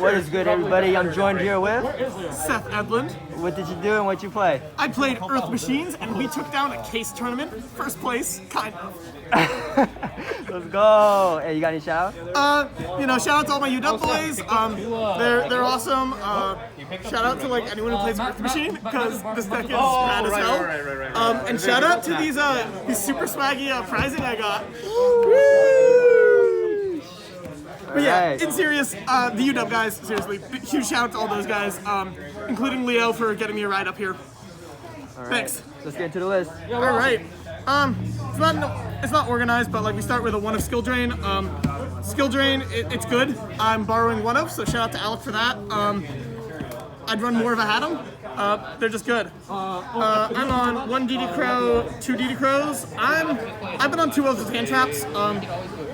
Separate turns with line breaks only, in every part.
What is good, everybody? I'm joined here with
Seth, Eldlund.
What did you do and what you play?
I played Earth Machines, and we took down a case tournament. First place, kind of.
Let's go. Hey, you got any shout outs?
Shout out to all my UW boys. They're awesome. Shout out to like anyone who plays Earth Machine because this deck is rad as hell. And shout out to these super swaggy prizing I got. But yeah, in serious, the UW guys, seriously, huge shout out to all those guys, including Leo for getting me a ride up here.
All right.
Thanks.
Let's get into the list.
All right. It's not organized, but like we start with a 1 of Skill Drain. Skill Drain, it's good. I'm borrowing 1 of, so shout out to Alec for that. I'd run more if I had them. They're just good. I'm on 1 DD Crow, 2 DD Crows. I've been on 2 of with hand traps.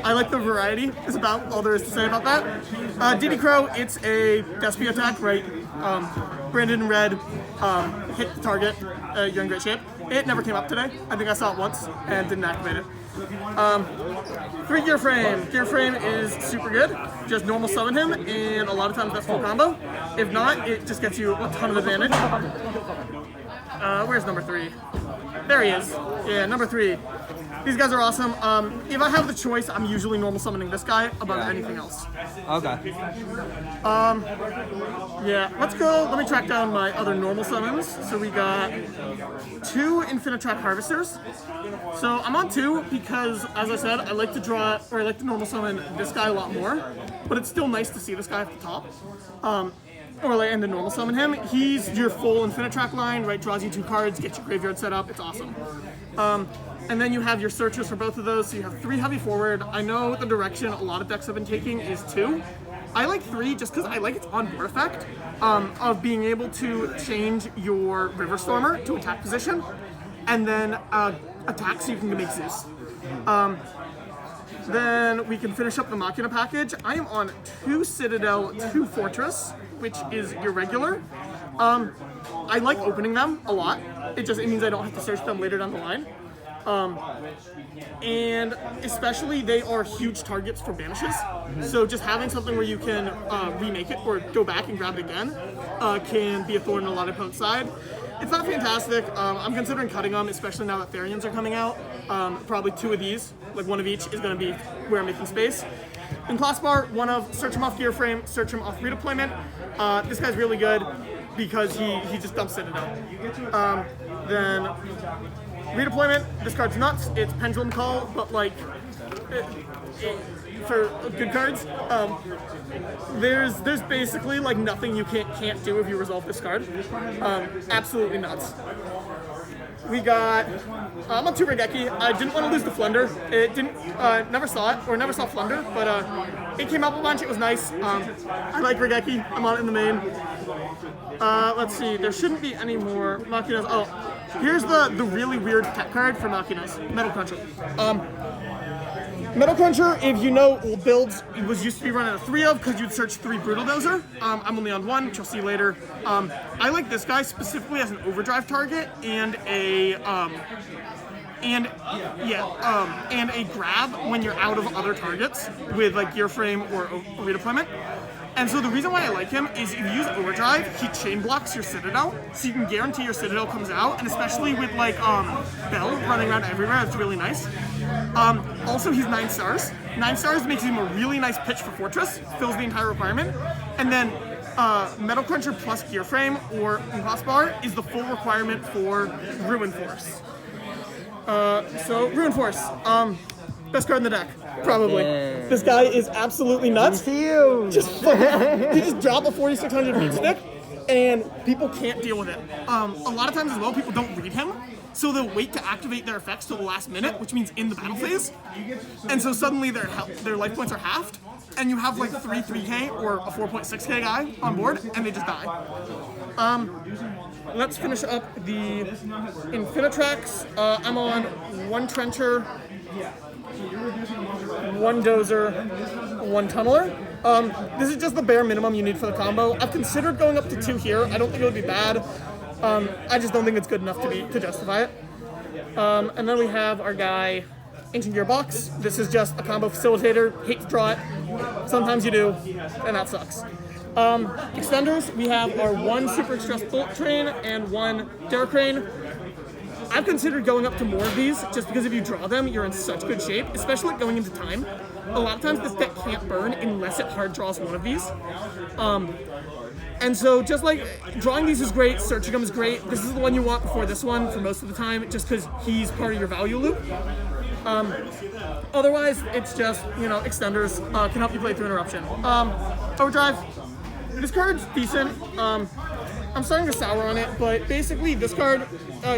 I like the variety, is about all there is to say about that. DD Crow, it's a Despy attack, right? Branded in red, hit the target, you're in great shape. It never came up today. I think I saw it once and didn't activate it. 3 Gear Frame. Gear Frame is super good. Just normal summon him, and a lot of times that's full combo. If not, it just gets you a ton of advantage. Where's number 3? There he is. Yeah, number 3. These guys are awesome. If I have the choice, I'm usually normal summoning this guy above anything else.
Okay.
Yeah, let's go. Let me track down my other normal summons. So we got 2 Infinitrack Harvesters. So I'm on 2 because, as I said, I like to draw, or I like to normal summon this guy a lot more. But it's still nice to see this guy at the top. And to normal summon him. He's your full Infinitrack line, right? Draws you 2 cards, gets your graveyard set up. It's awesome. And then you have your searches for both of those, so you have 3 heavy forward. I know the direction a lot of decks have been taking is 2. I like 3 just because I like its on-board effect of being able to change your River Stormer to attack position, and then attack so you can make Zeus. Then we can finish up the Machina package. I am on 2 Citadel, 2 Fortress, which is irregular. I like opening them a lot. It means I don't have to search them later down the line. And especially they are huge targets for banishes. So just having something where you can remake it or go back and grab it again can be a thorn in a lot of opponents' side. It's not fantastic. I'm considering cutting them, especially now that Therians are coming out. Probably 2 of these, like 1 of each, is going to be where I'm making space. In class bar, 1 of search him off Gear Frame, search him off redeployment. This guy's really good because he just dumps Citadel. Then redeployment, this card's nuts. It's Pendulum Call, but like for good cards, there's basically like nothing you can't do if you resolve this card. Absolutely nuts. We got, I'm on 2 Regeki. I didn't want to lose the Flunder. It didn't, never saw it, or never saw Flunder, but it came up a bunch, it was nice. I like Regeki, I'm on it in the main. Let's see, there shouldn't be any more Machinas. Oh, here's the really weird tech card for Machinas, Metal Cruncher. Metal Cruncher, if you know old builds, it was used to be running a 3 of because you'd search 3 Brutal Dozer. I'm only on 1, which you'll see later. I like this guy specifically as an overdrive target and a grab when you're out of other targets with like Gear Frame or redeployment. And so the reason why I like him is if you use Overdrive, he chain blocks your Citadel, so you can guarantee your Citadel comes out, and especially with like Bell running around everywhere, that's really nice. Also, he's 9 stars. 9 stars makes him a really nice pitch for Fortress, fills the entire requirement. And then Metal Cruncher plus Gear Frame or Class Bar is the full requirement for Ruin Force. So Ruin Force, best card in the deck, probably.
Yeah.
This guy is absolutely nuts.
You.
He just drop a 4600 beat stick, and people can't deal with it. A lot of times as well, people don't read him, so they'll wait to activate their effects till the last minute, which means in the battle phase. And so suddenly their life points are halved, and you have like 3K or a 4.6K guy on board, and they just die. Let's finish up the Infinitracks. I'm on 1 Trencher, 1 Dozer, 1 Tunneler. This is just the bare minimum you need for the combo. I've considered going up to 2 here. I don't think it would be bad. I just don't think it's good enough to justify it. And then we have our guy, Ancient Gearbox. This is just a combo facilitator. Hate to draw it. Sometimes you do, and that sucks. Extenders, we have our 1 Super Express Bullet Train and 1 Derrick Crane. I've considered going up to more of these, just because if you draw them, you're in such good shape, especially going into time. A lot of times this deck can't burn unless it hard draws one of these. And so just like, drawing these is great, searching them is great. This is the one you want before this one for most of the time, just because he's part of your value loop. Otherwise, it's just, extenders can help you play through interruption. Overdrive. This card's decent. I'm starting to sour on it, but basically this card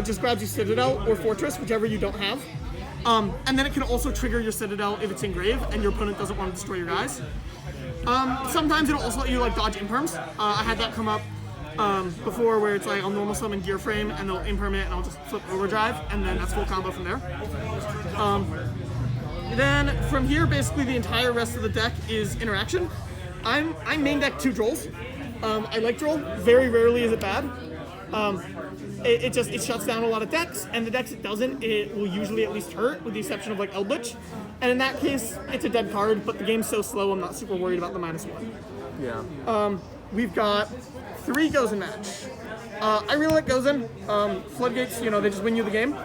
just grabs you Citadel or Fortress, whichever you don't have. And then it can also trigger your Citadel if it's engraved and your opponent doesn't want to destroy your guys. Sometimes it'll also let you dodge imperms. I had that come up before where it's like I'll normal summon Gear Frame and they'll imperm it and I'll just flip Overdrive and then that's full combo from there. Then from here, basically the entire rest of the deck is interaction. I main deck 2 Drolls. I like Droll. Very rarely is it bad. It shuts down a lot of decks, and the decks it doesn't, it will usually at least hurt, with the exception of Eldlund. And in that case, it's a dead card, but the game's so slow, I'm not super worried about the -1.
Yeah.
We've got 3 Gozen match. I really like Gozen. Floodgates, they just win you the game.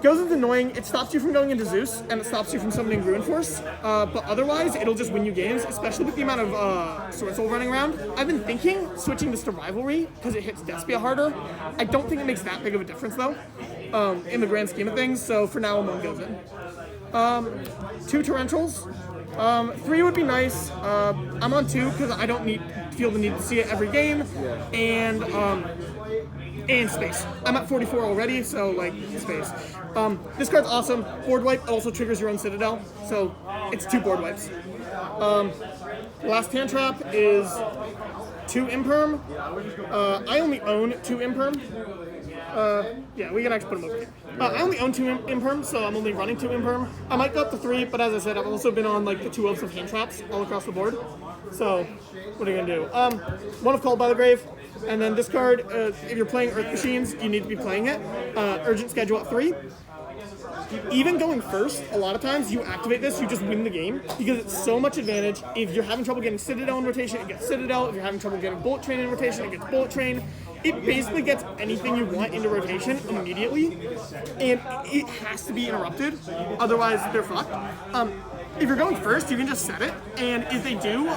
Gozen's annoying. It stops you from going into Zeus, and it stops you from summoning Ruin Force. But otherwise, it'll just win you games, especially with the amount of Sword Soul running around. I've been thinking switching this to Rivalry, because it hits Despia harder. I don't think it makes that big of a difference, though, in the grand scheme of things. So for now, I'm on Gozen. 2 Torrentials. 3 would be nice. I'm on 2, because I don't feel the need to see it every game. And space. I'm at 44 already, so space. This card's awesome. Board wipe also triggers your own Citadel, so it's 2 board wipes. Last hand trap is 2 Imperm. I only own 2 Imperm. Yeah, we can actually put them over here. I only own 2 Imperm, so I'm only running 2 Imperm. I might go up to 3, but as I said, I've also been on the 2 ups of hand traps all across the board. So, what are you gonna do? 1 of Called by the Grave. And then this card, if you're playing Earth Machines, you need to be playing it. Urgent Schedule at 3. Even going first, a lot of times you activate this, you just win the game because it's so much advantage. If you're having trouble getting Citadel in rotation, it gets Citadel. If you're having trouble getting Bullet Train in rotation, it gets Bullet Train. It basically gets anything you want into rotation immediately, and it has to be interrupted, otherwise they're fucked. If you're going first, you can just set it, and if they do,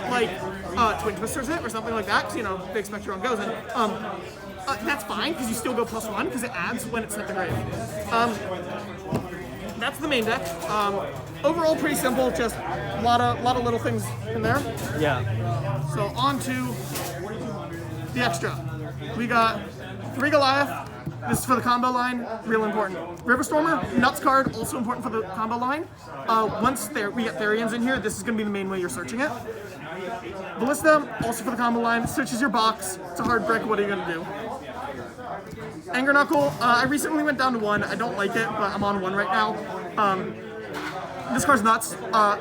Twin Twisters it or something like that, because, they expect your own Gozen, that's fine, because you still go +1, because it adds when it's set the grave. That's the main deck. Overall, pretty simple, just a lot of little things in there.
Yeah.
So on to the extra. We got 3 Goliath. This is for the combo line, real important. Riverstormer, Nuts card, also important for the combo line. Once we get Therians in here, this is going to be the main way you're searching it. Ballista, also for the combo line, switches your box. It's a hard brick, what are you going to do? Anger Knuckle, I recently went down to 1. I don't like it, but I'm on 1 right now. This card's nuts.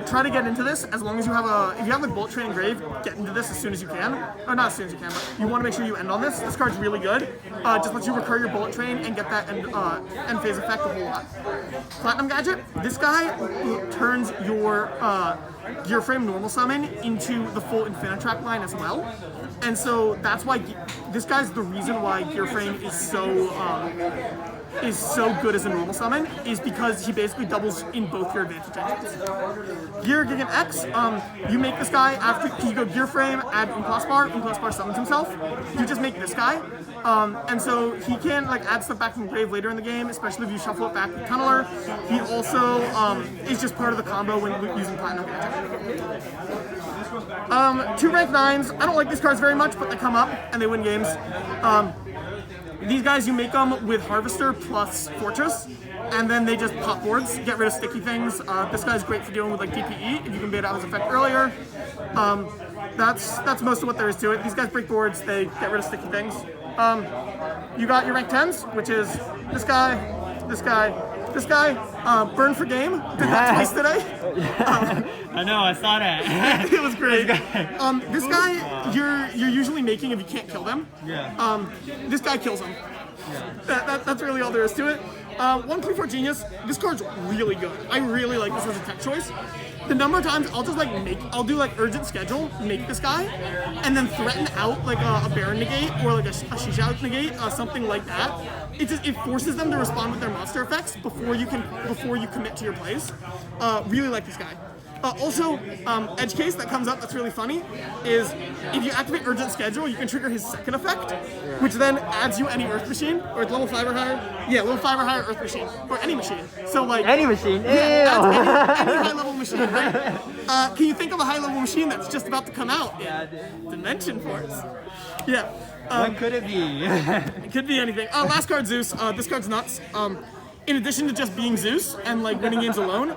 Try to get into this as long as you have if you have Bullet Train engraved, get into this as soon as you can. Or not as soon as you can, but you want to make sure you end on this. This card's really good. Just lets you recur your Bullet Train and get that end phase effect a whole lot. Platinum Gadget, this guy turns your Gear Frame normal summon into the full Infinitrack line as well. And so that's why this guy's the reason why Gear Frame is so good as a normal summon, is because he basically doubles in both your advantage engines. Gear Gigant X, you make this guy after you go Gear Frame, add Unclass Bar summons himself. You just make this guy, and so he can add stuff back from the grave later in the game, especially if you shuffle it back with Tunneler. He also is just part of the combo when using Platinum Gadget. 2 rank 9s. I don't like these cards very much, but they come up and they win games. These guys, you make them with Harvester plus Fortress, and then they just pop boards, get rid of sticky things. This guy's great for dealing with DPE, if you can bait out his effect earlier. That's most of what there is to it. These guys break boards, they get rid of sticky things. You got your rank 10s, which is this guy, this guy, this guy, Burn for game. Did that twice today.
I know, I saw that.
It was great. This guy, you're usually making if you can't kill them.
Yeah.
This guy kills them.
Yeah.
That's really all there is to it. 134 Genius, this card's really good. I really like this as a tech choice. The number of times I'll just I'll do like urgent schedule, make this guy, and then threaten out like a Baron negate or like a Shisha negate, something like that. It forces them to respond with their monster effects before you commit to your plays. Really like this guy. Also, edge case that comes up that's really funny is if you activate Urgent Schedule, you can trigger his second effect, which then adds you any Earth Machine, or it's level 5 or higher. Yeah, level 5 or higher Earth Machine, or any machine. So like
Any machine.
yeah, any high level machine, right? Can you think of a high level machine that's just about to come out?
Yeah,
Dimension Force. Yeah.
What could it be?
It could be anything. Last card, Zeus. This card's nuts. In addition to just being Zeus and like winning games alone,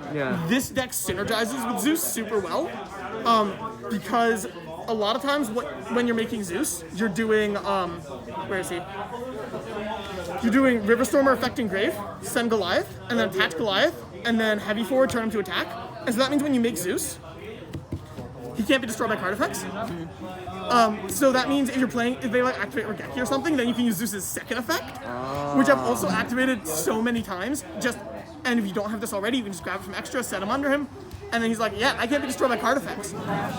this deck synergizes with Zeus super well. Because a lot of times when you're making Zeus, you're doing where is he? You're doing Riverstormer affecting Grave, send Goliath, and then attach Goliath, and then heavy forward, turn him to attack. And so that means when you make Zeus, he can't be destroyed by card effects. So that means if they like activate Regeki or something, then you can use Zeus's second effect, which I've also activated so many times. And if you don't have this already, you can just grab it from extra, set him under him, and then he's like, yeah, I can't be destroyed by card effects.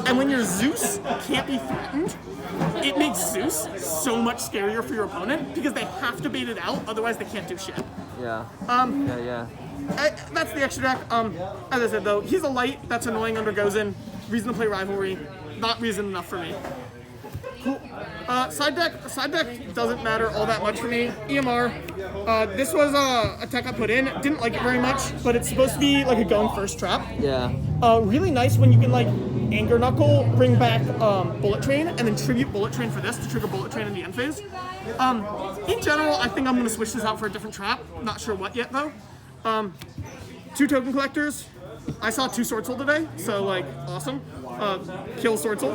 And when your Zeus can't be threatened, it makes Zeus so much scarier for your opponent because they have to bait it out, otherwise they can't do shit.
Yeah.
That's the extra deck. As I said though, he's a light that's annoying under Gozen. Reason to play Rivalry, not reason enough for me. Cool. Side deck doesn't matter all that much for me. EMR, this was a tech I put in. Didn't like it very much, but it's supposed to be like a going first trap.
Yeah.
Really nice when you can like Anger Knuckle, bring back Bullet Train, and then tribute Bullet Train for this to trigger Bullet Train in the end phase. In general, I think I'm gonna switch this out for a different trap. Not sure what yet though. 2 token collectors. I saw 2 Sword Soul today, so like awesome. Kill Sword Soul.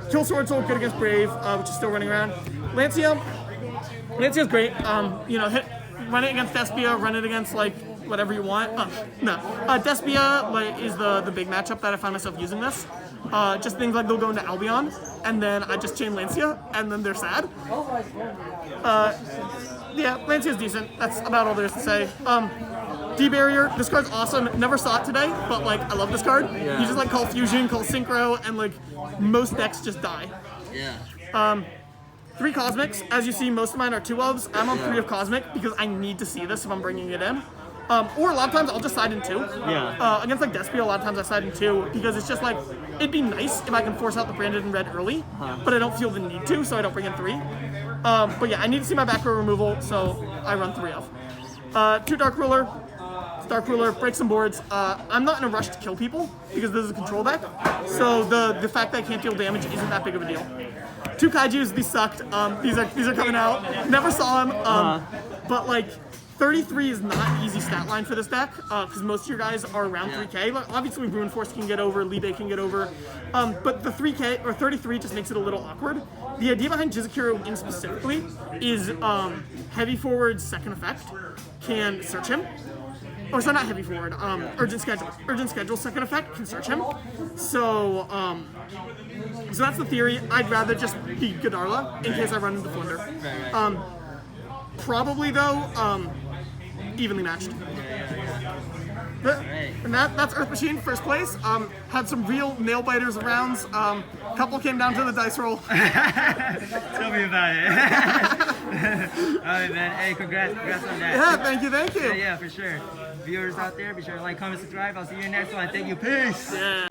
Kill Sword Soul, good against Brave, which is still running around. Lancia's great. Run it against Despia, run it against like whatever you want. Despia like is the big matchup that I find myself using this. Just things like they'll go into Albion, and then I just chain Lancia, and then they're sad. Yeah, Lancia's decent. That's about all there is to say. D-Barrier, this card's awesome. Never saw it today, but like I love this card.
Yeah.
You just like call Fusion, call Synchro, and like most decks just die.
Yeah.
3 Cosmics. As you see, most of mine are 2 ofs. I'm on 3 of Cosmic because I need to see this if I'm bringing it in. Or a lot of times I'll just side in 2.
Yeah.
Against like Despia, a lot of times I side in 2 because it's just like, it'd be nice if I can force out the branded in red early, but I don't feel the need to, so I don't bring in 3. But yeah, I need to see my back row removal, so I run 3 of. 2 Dark Ruler. Dark Ruler, break some boards. I'm not in a rush to kill people because this is a control deck, so the fact that I can't deal damage isn't that big of a deal. 2 Kaijus, these sucked. These are coming out. Never saw them, but like 33 is not an easy stat line for this deck because most of your guys are around 3K. Like, obviously, Ruin Force can get over, Libe can get over, but the 3K or 33 just makes it a little awkward. The idea behind Jizukiro in specifically is heavy forward second effect can search him. Oh, so not heavy forward. Urgent schedule. Urgent schedule second effect can search him. So that's the theory. I'd rather just be Godarla in case I run into Flunder. Probably though, evenly matched. And that's Earth Machine, first place. Had some real nail biters rounds. Couple came down to the dice roll.
Tell me about it. Alright, man. Hey, congrats on that.
Yeah, thank you.
Yeah, for sure. Viewers out there, be sure to like, comment, subscribe. I'll see you in the next one. Thank you. Peace.
Yeah.